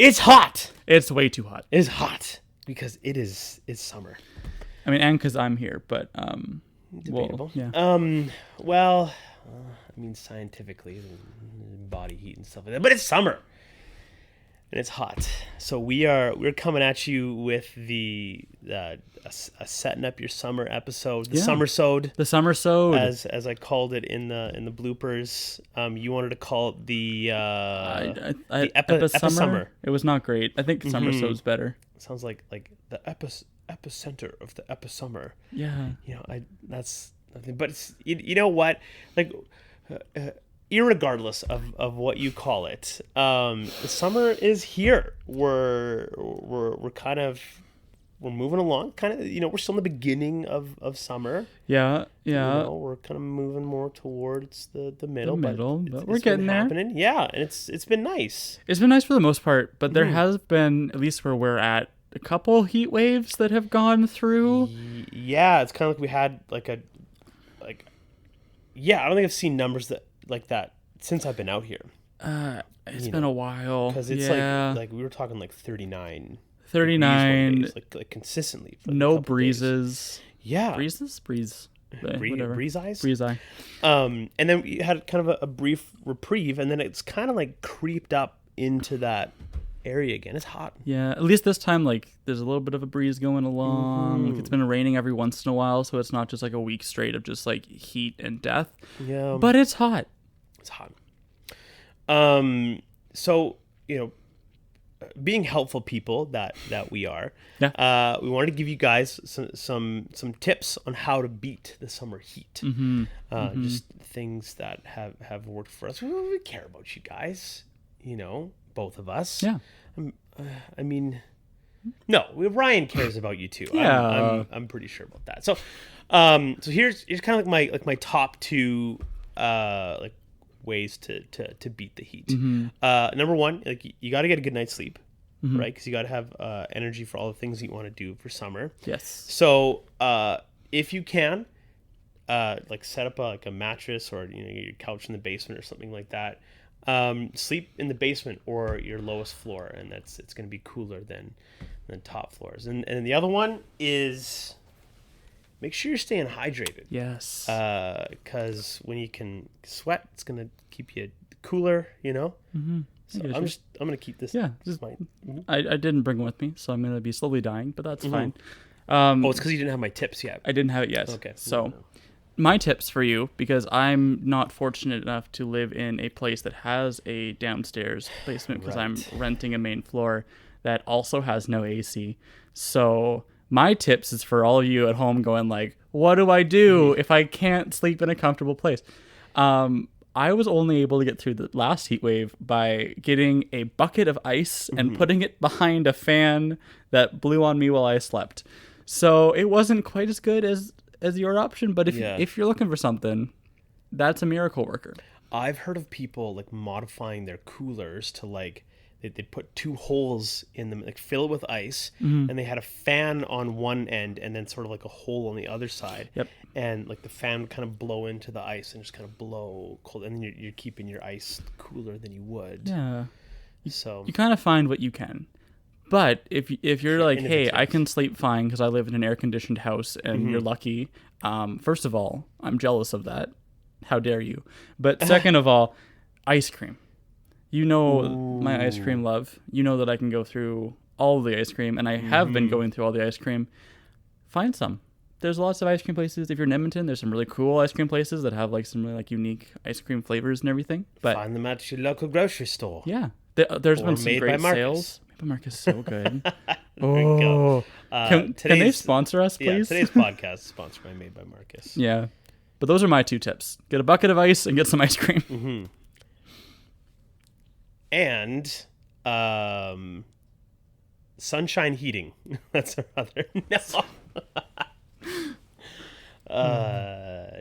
It's hot. It's way too hot. It's hot because it's summer. I mean, and because I'm here, but Debatable. yeah. Well, I mean, scientifically, body heat and stuff like that. But it's summer, and it's hot. So we're coming at you with a setting up your summer episode, the SummerSode. The SummerSode, as I called it in the bloopers. You wanted to call it the Episummer. It was not great. I think SummerSode's better. It sounds like the epicenter of the Episummer. Yeah. That's nothing. But it's you know what, like. Irregardless of what you call it, the summer is here. We're moving along. Kind of, we're still in the beginning of summer. Yeah. We're kind of moving more towards the middle. But we're getting there. Happening. Yeah, and it's been nice. It's been nice for the most part, but there has been, at least where we're at, a couple heat waves that have gone through. Yeah, it's kind of like we had I don't think I've seen numbers like that since I've been out here. It's been a while. Because it's like we were talking like 39. 39. Like consistently. For no breezes. Yeah. Breeze. Whatever. Breeze eyes? Breeze eye. And then we had kind of a brief reprieve, and then it's kind of like creeped up into that area again. It's hot. Yeah, at least this time, like, there's a little bit of a breeze going along. Like, it's been raining every once in a while, so it's not just like a week straight of just like heat and death. Yeah. But it's hot. It's hot. So, being helpful people that we are, we wanted to give you guys some tips on how to beat the summer heat. Just things that have worked for us. We care about you guys, both of us. Yeah. I mean, no, Ryan cares about you too. Yeah. I'm pretty sure about that. So, here's kind of like my top two ways to beat the heat. Number one, like, you got to get a good night's sleep, right? Because you got to have energy for all the things that you want to do for summer. Yes. So if you can, like, set up a mattress or your couch in the basement or something like that. Sleep in the basement or your lowest floor, and it's going to be cooler than top floors. And the other one is, make sure you're staying hydrated. Yes. Because when you can sweat, it's gonna keep you cooler. So I'm gonna keep this. Yeah. I didn't bring them with me, so I'm gonna be slowly dying, but that's fine. It's because you didn't have my tips yet. I didn't have it yet. Okay. So my tips for you, because I'm not fortunate enough to live in a place that has a downstairs basement, because I'm renting a main floor that also has no AC. So my tips is for all of you at home going like, what do I do if I can't sleep in a comfortable place? I was only able to get through the last heat wave by getting a bucket of ice and putting it behind a fan that blew on me while I slept. So it wasn't quite as good as your option, but if you're looking for something, that's a miracle worker. I've heard of people like modifying their coolers to like, they put two holes in them, like fill it with ice, and they had a fan on one end and then sort of like a hole on the other side. Yep. And like the fan would kind of blow into the ice and just kind of blow cold, and then you're keeping your ice cooler than you would. Yeah. So you kind of find what you can. But if you're like, hey, I can sleep fine because I live in an air-conditioned house, and you're lucky, first of all, I'm jealous of that. How dare you? But second of all, ice cream. My ice cream love. You know that I can go through all the ice cream, and I have been going through all the ice cream. Find some. There's lots of ice cream places. If you're in Edmonton, there's some really cool ice cream places that have like some really like unique ice cream flavors and everything. But find them at your local grocery store. Yeah. There's been some great sales. Made by Marcus, so good. There we go. Can they sponsor us, please? Yeah, today's podcast is sponsored by Made by Marcus. Yeah. But those are my two tips. Get a bucket of ice and get some ice cream. And sunshine heating. That's our other.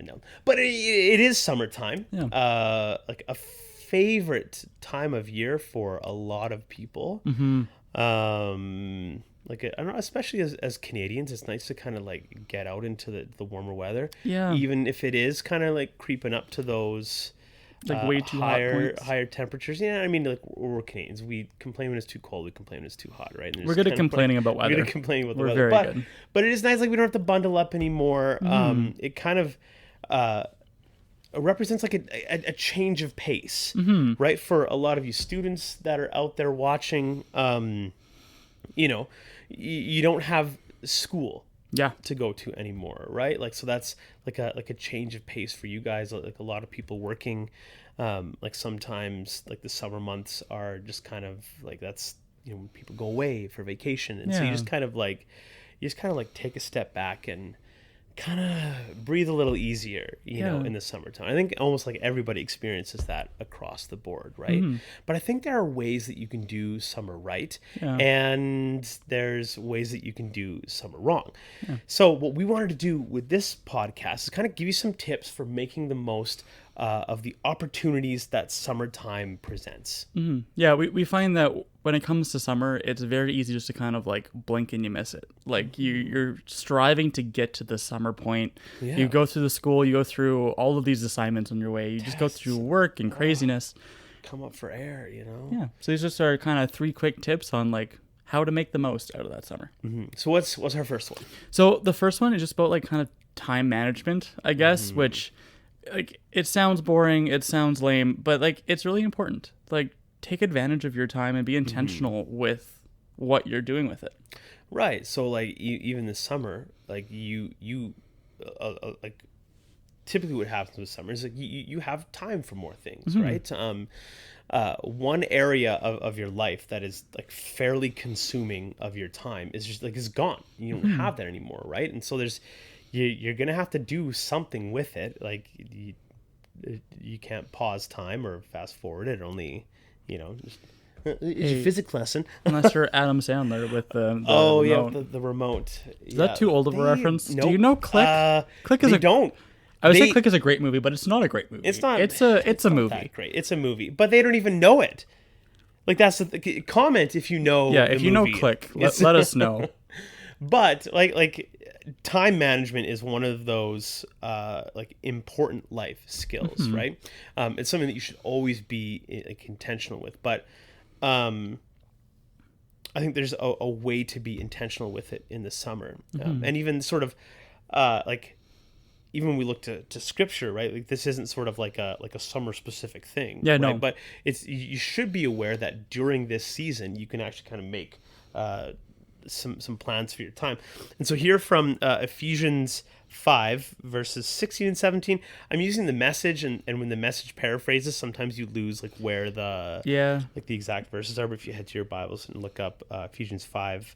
No, but it is summertime. Yeah. Like a favorite time of year for a lot of people. Like, I don't know, especially as Canadians, it's nice to kind of like get out into the warmer weather. Yeah. Even if it is kind of like creeping up to those Like way too hot points. higher temperatures. Yeah, I mean, like we're Canadians. We complain when it's too cold. We complain when it's too hot, right? And We're good at complaining about weather. We're good at complaining about the We're weather. very good. But it is nice. Like we don't have to bundle up anymore. It kind of represents like a change of pace, right? For a lot of you students that are out there watching, you know, you don't have school to go to anymore, right? Like, so that's like a change of pace for you guys. Like a lot of people working, like sometimes like the summer months are just kind of like, that's, you know, when people go away for vacation. And so you just kind of like take a step back and kind of breathe a little easier, you know, in the summertime. I think almost like everybody experiences that across the board, right? But I think there are ways that you can do summer right, and there's ways that you can do summer wrong. So what we wanted to do with this podcast is kind of give you some tips for making the most of the opportunities that summertime presents. Yeah, we find that when it comes to summer, it's very easy just to kind of like blink and you miss it. Like you're striving to get to the summer point. Yeah. You go through the school, you go through all of these assignments on your way. You just go through work and craziness. Come up for air, you know? Yeah. So these just are kind of 3 quick tips on like how to make the most out of that summer. So what's our first one? So the first one is just about like kind of time management, I guess, which like it sounds boring, it sounds lame, but like it's really important. Like take advantage of your time and be intentional with what you're doing with it. Right. So like even this summer, like you like typically what happens with summer is like you have time for more things, right? One area of your life that is like fairly consuming of your time is just like is gone. You don't have that anymore, right? And so you're gonna have to do something with it. Like you can't pause time or fast forward it. Only, you know, just, it's a physics lesson. Unless you're Adam Sandler with the remote. Yeah, the remote. Is that too old of a reference? Nope. Do you know Click? Click is don't. I would say Click is a great movie, but it's not a great movie. It's not. It's a movie. That great. It's a movie, but they don't even know it. Like that's the comment if you know. Yeah, if you know Click, let us know. But like time management is one of those like important life skills, right? It's something that you should always be like intentional with. But I think there's a way to be intentional with it in the summer, and even sort of like even when we look to scripture, right? Like this isn't sort of like a summer specific thing. Yeah, right? no. But you should be aware that during this season you can actually kind of make some plans for your time. And so here from Ephesians 5 verses 16 and 17, I'm using the Message, and when the Message paraphrases, sometimes you lose like where the like the exact verses are. But if you head to your Bibles and look up Ephesians 5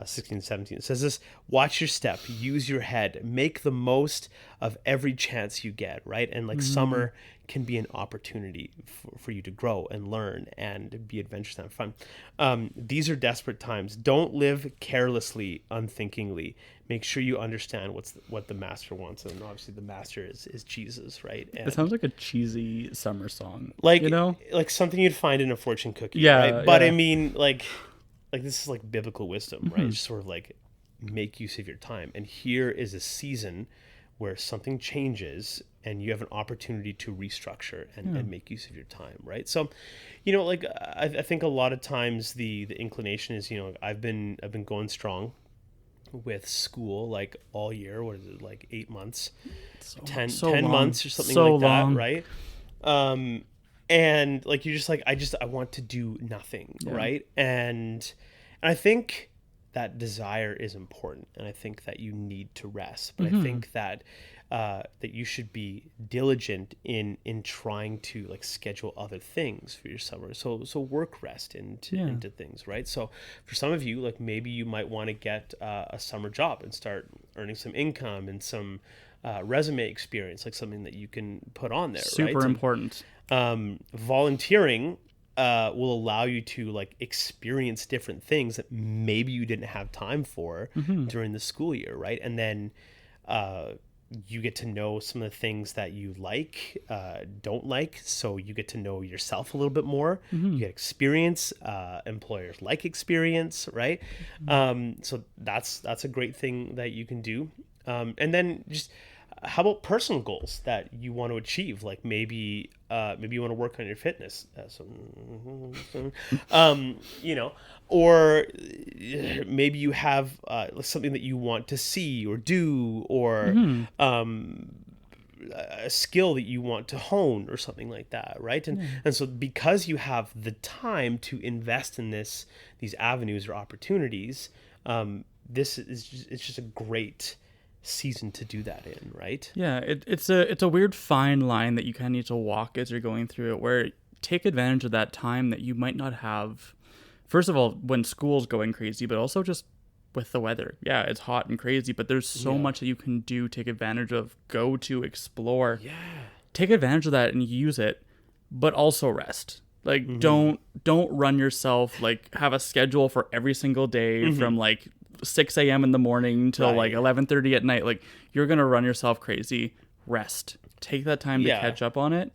16 and 17, it says this: watch your step, use your head, make the most of every chance you get, right? And like summer can be an opportunity for you to grow and learn and be adventurous and have fun. These are desperate times. Don't live carelessly, unthinkingly. Make sure you understand what the master wants. And obviously the master is Jesus, right? And it sounds like a cheesy summer song. Like, you know? Like something you'd find in a fortune cookie, Yeah, right? But yeah. I mean, like this is like biblical wisdom, right? Just sort of like make use of your time. And here is a season where something changes and you have an opportunity to restructure and make use of your time, right? So, you know, like I think a lot of times the inclination is, you know, I've been going strong with school like all year. What is it, like 8 months, 10 months or something like that, right? And like you're just like I want to do nothing, right? And I think that desire is important, and I think that you need to rest, but I think that that you should be diligent in trying to like schedule other things for your summer. So work rest into things, right? So for some of you, like maybe you might want to get a summer job and start earning some income and some resume experience, like something that you can put on there. Super right? important. Volunteering will allow you to like experience different things that maybe you didn't have time for during the school year, right? And then you get to know some of the things that you like, don't like. So you get to know yourself a little bit more. You get experience. Employers like experience, right? So that's a great thing that you can do. And then just how about personal goals that you want to achieve? Like maybe you want to work on your fitness, you know, or maybe you have something that you want to see or do, or a skill that you want to hone or something like that, right? And so because you have the time to invest in these avenues or opportunities, this is it's just a great season to do that in, right? Yeah, it's a weird fine line that you kind of need to walk as you're going through it, where take advantage of that time that you might not have. First of all, when school's going crazy, but also just with the weather. Yeah, it's hot and crazy, but there's so much that you can do, take advantage of, go to, explore. Yeah. Take advantage of that and use it, but also rest. Like don't run yourself, like have a schedule for every single day from like 6 a.m. in the morning till like 11:30 at night. Like you're going to run yourself crazy. Rest. Take that time to catch up on it.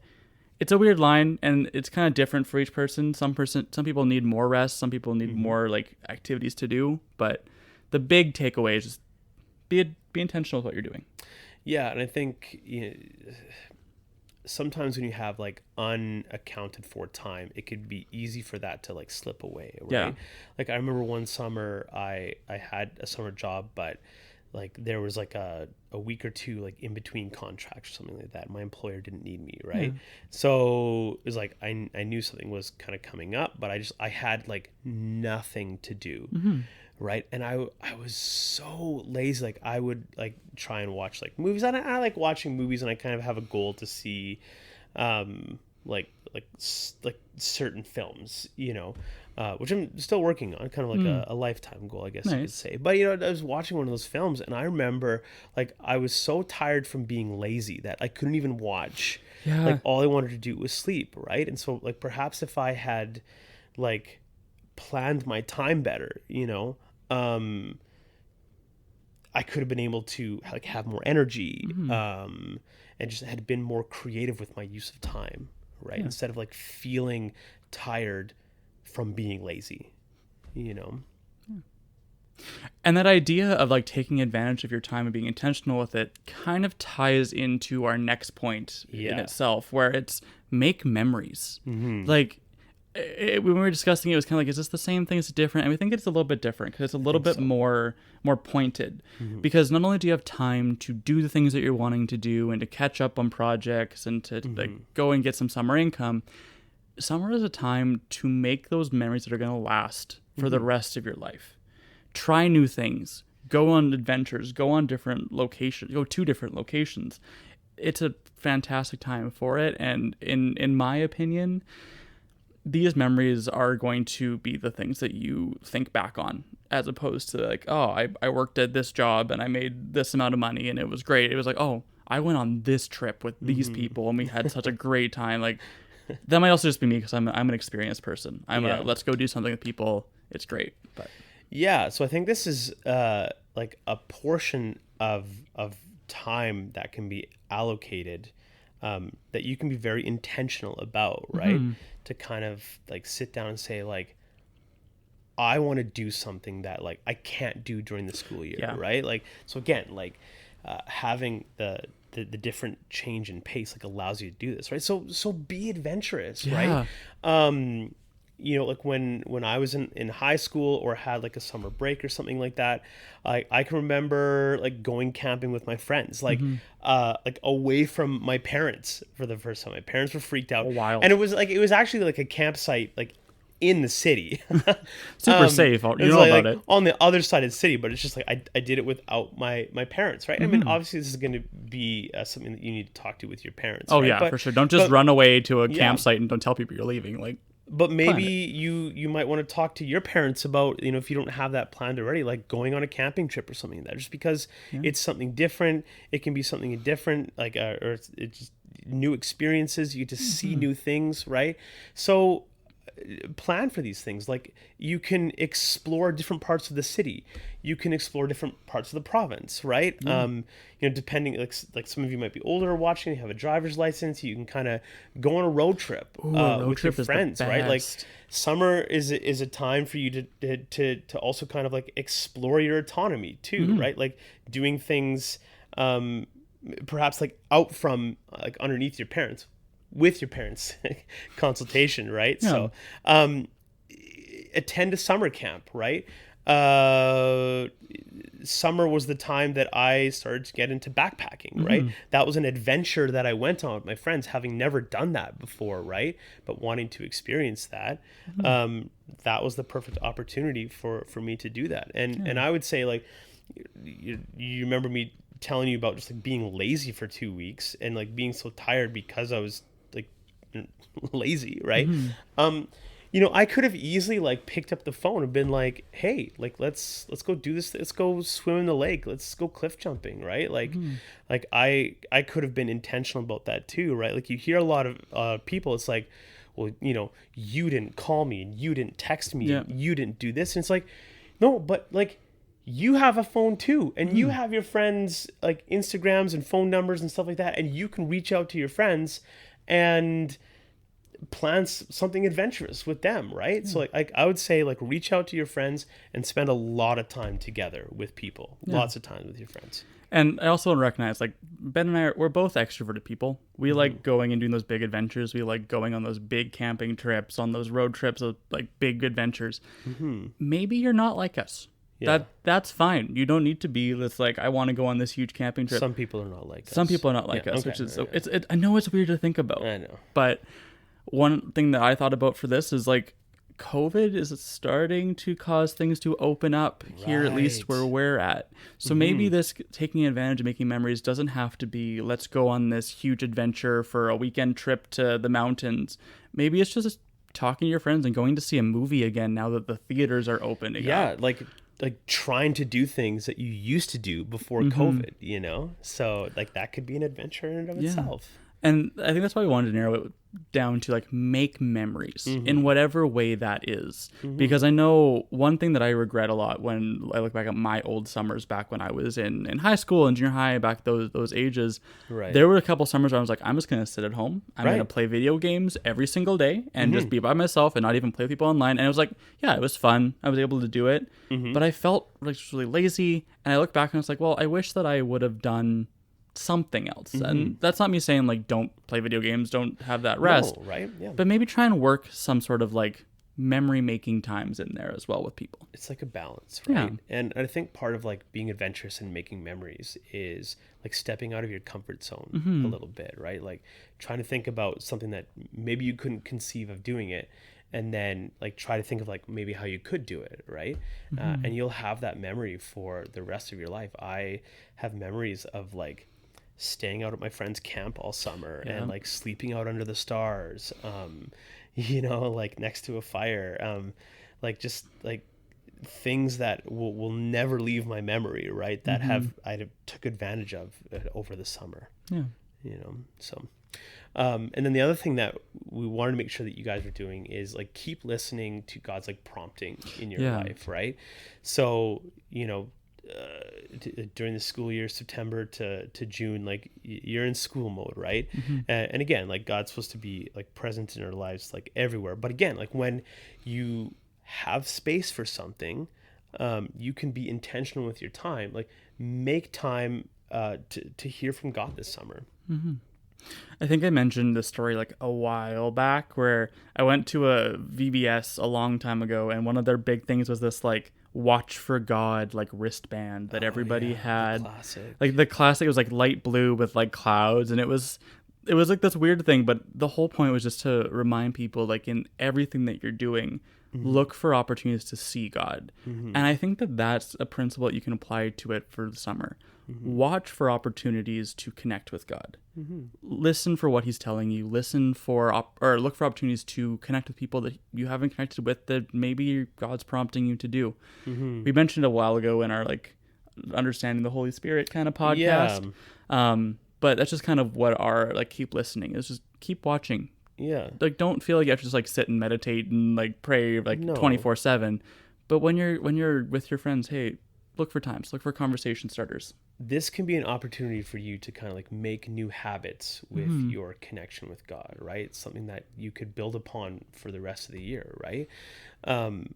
It's a weird line, and it's kind of different for each person. Some people need more rest. Some people need more like activities to do, but the big takeaway is just be intentional with what you're doing. Yeah, and I think sometimes when you have like unaccounted for time, it could be easy for that to like slip away, right? Yeah. Like I remember one summer I had a summer job, but like there was like a week or two like in between contracts or something like that. My employer didn't need me, right? So it was like I knew something was kind of coming up, but I had like nothing to do. Right. And I was so lazy. Like I would like try and watch like movies. I like watching movies, and I kind of have a goal to see like certain films, you know, which I'm still working on, kind of like a lifetime goal, I guess you could say. But, you know, I was watching one of those films, and I remember like I was so tired from being lazy that I couldn't even watch. Yeah. Like all I wanted to do was sleep. Right. And so like perhaps if I had like planned my time better, you know, I could have been able to like have more energy, and just had been more creative with my use of time, right? Instead of like feeling tired from being lazy, you know? And that idea of like taking advantage of your time and being intentional with it kind of ties into our next point in itself, where it's make memories. Like, when we were discussing it, was kind of like, is this the same thing? Is it different? And we think it's a little bit different because it's a little bit more pointed. Because not only do you have time to do the things that you're wanting to do and to catch up on projects and to like go and get some summer income, summer is a time to make those memories that are going to last for the rest of your life. Try new things. Go on adventures. Go on different locations. Go to different locations. It's a fantastic time for it. And in my opinion, these memories are going to be the things that you think back on, as opposed to like, oh, I worked at this job and I made this amount of money and it was great. It was like, oh, I went on this trip with these people and we had such a great time. Like that might also just be me because I'm an experienced person. Let's go do something with people. It's great. But yeah, so I think this is like a portion of time that can be allocated, that you can be very intentional about, right? To kind of like sit down and say like, I want to do something that like I can't do during the school year, right? Like, so again, like having the different change in pace like allows you to do this, right? So be adventurous, right? You know, like when I was in high school or had like a summer break or something like that, I can remember like going camping with my friends, like away from my parents for the first time. My parents were freaked out. Oh, wild. And it was actually like a campsite like in the city. Super safe. You know like, about it. On the other side of the city, but it's just like I did it without my parents, right? I mean, obviously this is going to be something that you need to talk to with your parents. Oh, right? Yeah, for sure. Don't just run away to a campsite and don't tell people you're leaving. Like, but maybe you might want to talk to your parents about, you know, if you don't have that planned already, like going on a camping trip or something like that, just because it's something different. It can be something different, like, or it's just new experiences. You get to see new things, right? So plan for these things. Like you can explore different parts of the city. You can explore different parts of the province, right? You know, depending, like some of you might be older watching, you have a driver's license, you can kind of go on a road trip with your friends, right? Like summer is a time for you to also kind of like explore your autonomy too, right? Like doing things perhaps like out from like underneath your parents, with your parents consultation, right? Yeah. So attend a summer camp, right? uh Summer was the time that I started to get into backpacking, right? That was an adventure that I went on with my friends, having never done that before, right? But wanting to experience that. That was the perfect opportunity for me to do that. And I would say, like, you remember me telling you about just like being lazy for 2 weeks and like being so tired because I was like lazy, right? I could have easily like picked up the phone and been like, hey, like let's go do this, let's go swim in the lake, let's go cliff jumping, right? Like I could have been intentional about that too, right? Like you hear a lot of people, it's like, well, you didn't call me and you didn't text me and you didn't do this, and it's like, no, but like you have a phone too, and you have your friends like Instagrams and phone numbers and stuff like that, and you can reach out to your friends and plan something adventurous with them, right? So like I would say, like, reach out to your friends and spend a lot of time together with people. Lots of time with your friends. And I also want to recognize, like, Ben and we're both extroverted people. We like going and doing those big adventures. We like going on those big camping trips, on those road trips, those like big adventures. Maybe you're not like us. That's fine. You don't need to be this like, I want to go on this huge camping trip. Some people are not like us. Some people are not like us, which is I know it's weird to think about. I know. But one thing that I thought about for this is like, COVID is starting to cause things to open up here, at least where we're at. So maybe this taking advantage of making memories doesn't have to be, let's go on this huge adventure for a weekend trip to the mountains. Maybe it's just talking to your friends and going to see a movie again now that the theaters are open again. Yeah, like trying to do things that you used to do before COVID, So like that could be an adventure in and of itself. And I think that's why we wanted to narrow it down to like make memories in whatever way that is. Because I know one thing that I regret a lot when I look back at my old summers back when I was in high school and junior high, back those ages, there were a couple summers where I was like, I'm just going to sit at home. I'm going to play video games every single day and just be by myself and not even play with people online. And it was like, yeah, it was fun. I was able to do it. But I felt like really lazy. And I look back and I was like, well, I wish that I would have done something else. And that's not me saying like don't play video games, don't have that rest. No, right? Yeah. But maybe try and work some sort of like memory making times in there as well with people. It's like a balance, right? And I think part of like being adventurous and making memories is like stepping out of your comfort zone a little bit, right? Like trying to think about something that maybe you couldn't conceive of doing it, and then like try to think of like maybe how you could do it, right? And you'll have that memory for the rest of your life. I have memories of like staying out at my friend's camp all summer and like sleeping out under the stars, like next to a fire, like just like things that will never leave my memory, right? That I took advantage of over the summer. So and then the other thing that we wanted to make sure that you guys are doing is like keep listening to God's like prompting in your life, right? So during the school year, September to June, like you're in school mode, right? And again, like God's supposed to be like present in our lives, like everywhere. But again, like when you have space for something, you can be intentional with your time. Like make time to hear from God this summer. I think I mentioned this story like a while back where I went to a VBS a long time ago, and one of their big things was this like watch for God like wristband that everybody had. The classic was like light blue with like clouds, and it was like this weird thing, but the whole point was just to remind people like in everything that you're doing, look for opportunities to see God. And I think that that's a principle that you can apply to it for the summer. Watch for opportunities to connect with God. Listen for what he's telling you. Listen for or look for opportunities to connect with people that you haven't connected with that maybe God's prompting you to do. We mentioned a while ago in our like understanding the Holy Spirit kind of podcast. But that's just kind of what our like keep listening is, just keep watching. Like don't feel like you have to just like sit and meditate and like pray like 24/7. But when you're with your friends, hey, look for times, look for conversation starters. This can be an opportunity for you to kind of like make new habits with your connection with God, right? It's something that you could build upon for the rest of the year, right? And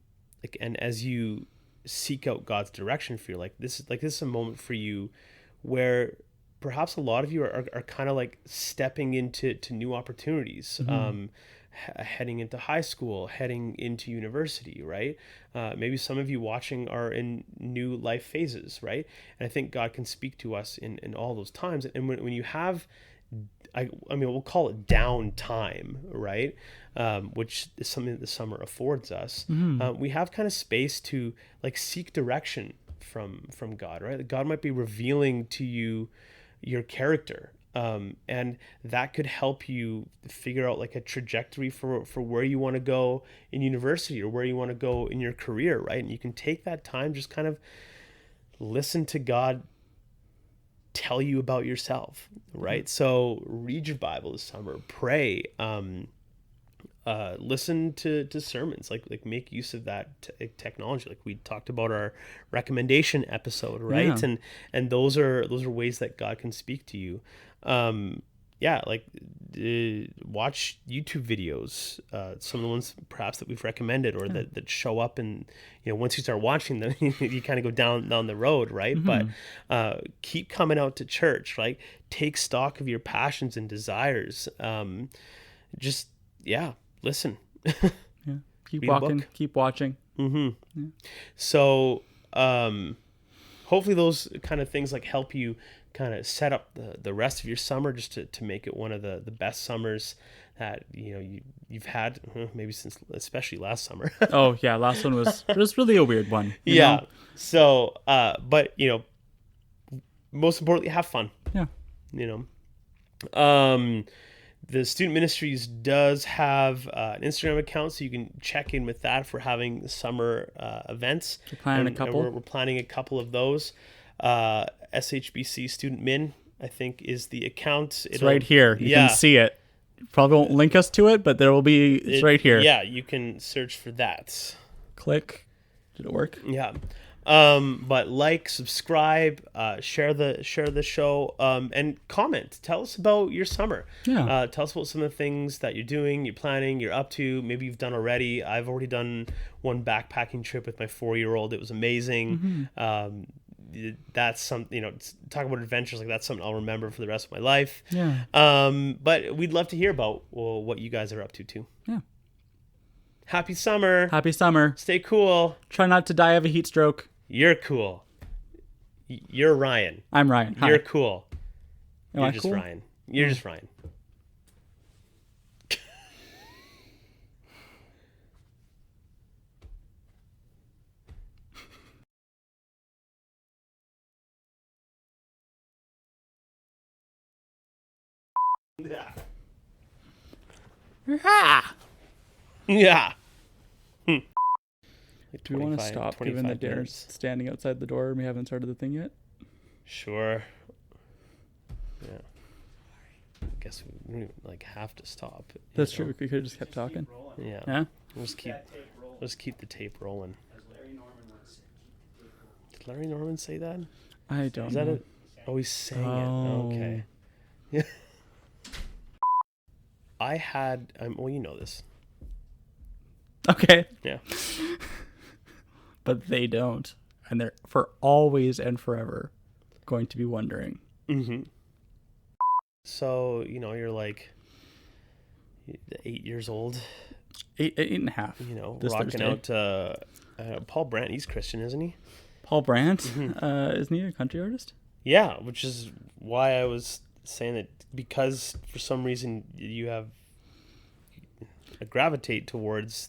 as you seek out God's direction for you, this is a moment for you where perhaps a lot of you are kind of like stepping into new opportunities, heading into high school, heading into university, right? Maybe some of you watching are in new life phases, right? And I think God can speak to us in all those times. And when you have, I mean, we'll call it downtime, right? Which is something that the summer affords us. We have kind of space to like seek direction from God, right? God might be revealing to you your character, and that could help you figure out like a trajectory for where you want to go in university or where you want to go in your career, right? And you can take that time, just kind of listen to God tell you about yourself, right? So read your Bible this summer, pray, listen to sermons, like make use of that technology, like we talked about our recommendation episode, right? Yeah. And those are ways that God can speak to you. Like watch YouTube videos, some of the ones perhaps that we've recommended or that show up, and once you start watching them, you kind of go down the road, right? But keep coming out to church, like take stock of your passions and desires. Just listen. Keep Read a walking, book. keep watching. So hopefully those kind of things like help you kind of set up the rest of your summer, just to make it one of the best summers that you've had, maybe since especially last summer. Oh yeah, last one was really a weird one. You know? So but most importantly, have fun. The Student Ministries does have an Instagram account, so you can check in with that for having summer events. We're planning a couple. We're planning a couple of those. SHBC Student Min, I think, is the account. It's right here. You can see it. Probably won't link us to it, but there will be. It's right here. Yeah, you can search for that. Click. Did it work? Yeah. But like, subscribe, share the show, and comment. Tell us about your summer. Yeah. Tell us about some of the things that you're doing, you're planning, you're up to. Maybe you've done already. I've already done one backpacking trip with my 4-year-old. It was amazing. That's something, talk about adventures, like that's something I'll remember for the rest of my life. Yeah. But we'd love to hear about what you guys are up to too. Yeah. Happy summer. Happy summer. Stay cool. Try not to die of a heat stroke. You're cool. You're Ryan. I'm Ryan. Hi. You're cool. Am You're I just cool? Ryan. You're just Ryan. Yeah. Do we want to stop given that Darren's standing outside the door and we haven't started the thing yet? Sure. Yeah. I guess we don't even have to stop. That's true. We could have just kept talking. Yeah. Yeah? We'll just keep the tape rolling. Did Larry Norman say that? I don't know. Is that it? Oh, he's saying it. Okay. Yeah. I had, well, you know this. Okay. Yeah. But they don't. And they're for always and forever going to be wondering. Mm-hmm. So, you're like 8 years old. Eight and a half. This rocking Thursday. out Paul Brandt. He's Christian, isn't he? Paul Brandt? Isn't he a country artist? Yeah, which is why I was saying that, because for some reason you have gravitate towards